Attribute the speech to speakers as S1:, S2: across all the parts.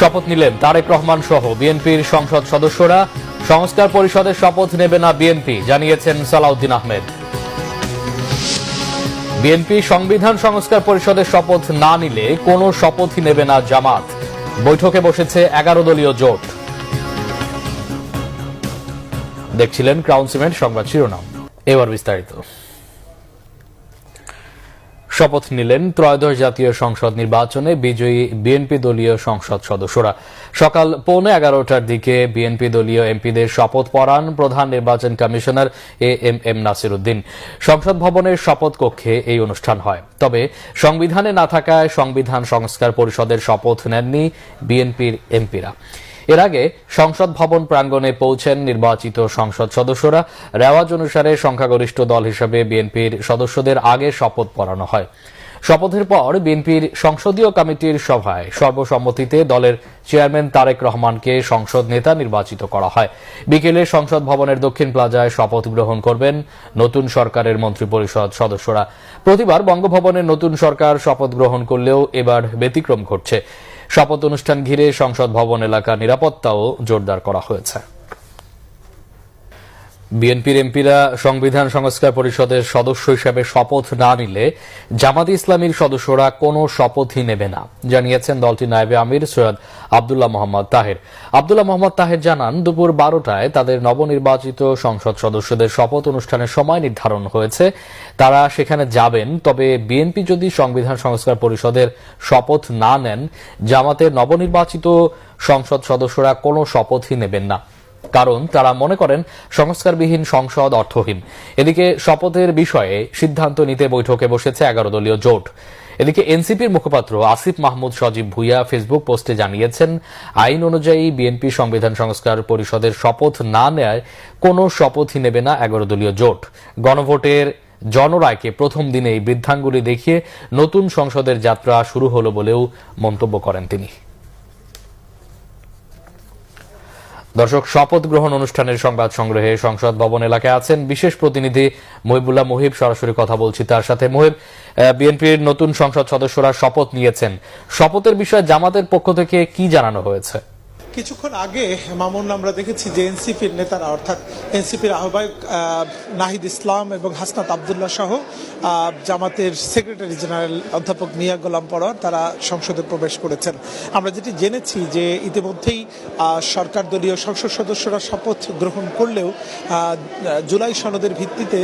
S1: শপথ নিলেন তারেক রহমান সহ বিএনপির সংসদ সদস্যরা। সংস্কার পরিষদের শপথ নেবে না বিএনপি, জানিয়েছেন সালাউদ্দিন আহমেদ। বিএনপি সংবিধান সংস্কার পরিষদের শপথ না নিলে কোনো শপথই নেবে না জামাত। বৈঠকে বসেছে 11 দলীয় জোট। দেখছিলেন ক্রাউন সিমেন্ট সংবাদ শিরোনাম, এবার বিস্তারিত। শপথ নিলেন ত্রয়োদশ জাতীয় সংসদ নির্বাচনে বিজয়ী বিএনপি দলীয় সংসদ সদস্যরা। সকাল 11:15টার দিকে বিএনপি দলীয় এমপিদের শপথ পড়ান প্রধান নির্বাচন কমিশনার এএমএম নাসির উদ্দিন। সংসদ ভবনের শপথ কক্ষে এই অনুষ্ঠান হয়। তবে সংবিধানে না থাকায় সংবিধান সংস্কার পরিষদের শপথ নেননি বিএনপির এমপিরা। এর আগে সংসদ ভবন প্রাঙ্গণে পৌঁছেন নির্বাচিত সংসদ সদস্যরা। রেওয়াজ অনুসারে সংখ্যাগরিষ্ঠ দল হিসেবে বিএনপির সদস্যদের আগে শপথ পড়ানো হয়। শপথের পর বিএনপির সংসদীয় কমিটির সভায় সর্বসম্মতিতে দলের চেয়ারম্যান তারেক রহমানকে সংসদ নেতা নির্বাচিত করা হয়। বিকেলে সংসদ ভবনের দক্ষিণ প্লাজায় শপথ গ্রহণ করবেন নতুন সরকারের মন্ত্রিপরিষদ সদস্যরা। প্রতিবার বঙ্গভবনের নতুন সরকার শপথ গ্রহণ করলেও এবার ব্যতিক্রম ঘটছে। শপথ অনুষ্ঠান ঘিরে সংসদ ভবন এলাকার নিরাপত্তাও জোরদার করা হয়েছে। বিএনপির এমপিরা সংবিধান সংস্কার পরিষদের সদস্য হিসেবে শপথ না নিলে জামাতে ইসলামীর সদস্যরা কোনো শপথই নেবে না, জানিয়েছেন দলটির নায়েবে আমির সৈয়দ আব্দুল্লাহ মোহাম্মদ তাহের। আব্দুল্লাহ মোহাম্মদ তাহের জানান, দুপুর 12টায় তাদের নবনির্বাচিত সংসদ সদস্যদের শপথ অনুষ্ঠানের সময় নির্ধারণ হয়েছে। তারা সেখানে যাবেন। তবে বিএনপি যদি সংবিধান সংস্কার পরিষদের শপথ না নেন, জামাতের নবনির্বাচিত সংসদ সদস্যরা কোনো শপথই নেবেন না, কারণ তারা মনে করেন সংস্কারবিহীন সংসদ অর্থহীন। এদিকে শপথের বিষয়ে সিদ্ধান্ত নিতে বৈঠকে বসেছে 11 দলীয় জোট। এদিকে এনসিপির মুখপাত্র আসিফ মাহমুদ সজীব ভুইয়া ফেসবুক পোস্টে জানিয়েছেন, আইন অনুযায়ী বিএনপি সংবিধান সংস্কার পরিষদের শপথ না নেয় কোনো শপথই নেবে না 11 দলীয় জোট। গণভোটের জনরায়কে প্রথম দিনেই বৃদ্ধাঙ্গুলি দেখিয়ে নতুন সংসদের যাত্রা শুরু হল বলেও মন্তব্য করেন তিনি। দর্শক, শপথ গ্রহণ অনুষ্ঠানের সংবাদ সংগ্রহে সংসদ ভবন এলাকায় আছেন বিশেষ প্রতিনিধি মহিবুল্লাহ মুহিব। সরাসরি কথা বলছি তার সাথে। মুহিব, বিএনপির নতুন সংসদ সদস্যরা শপথ নিয়েছেন, শপথের বিষয়ে জামাতের পক্ষ থেকে কি জানানো হয়েছে?
S2: কিছুক্ষণ আগে মামুন আমরা দেখেছি যে এনসিপির নেতারা অর্থাৎ এনসিপির আহ্বায়ক নাহিদ ইসলাম এবং হাসনাত আবদুল্লাহ সহ জামাতের সেক্রেটারি জেনারেল অধ্যাপক মিয়া গোলাম পরোয়ার তারা সংসদে প্রবেশ করেছেন। আমরা যেটি জেনেছি যে ইতিমধ্যেই সরকার দলীয় সংসদ সদস্যরা শপথ গ্রহণ করলেও জুলাই সনদের ভিত্তিতে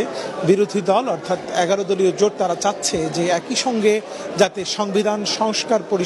S2: বিরোধী দল অর্থাৎ 11 দলীয় জোট তারা চাচ্ছে যে একই সঙ্গে যাতে সংবিধান সংস্কার পরিষদ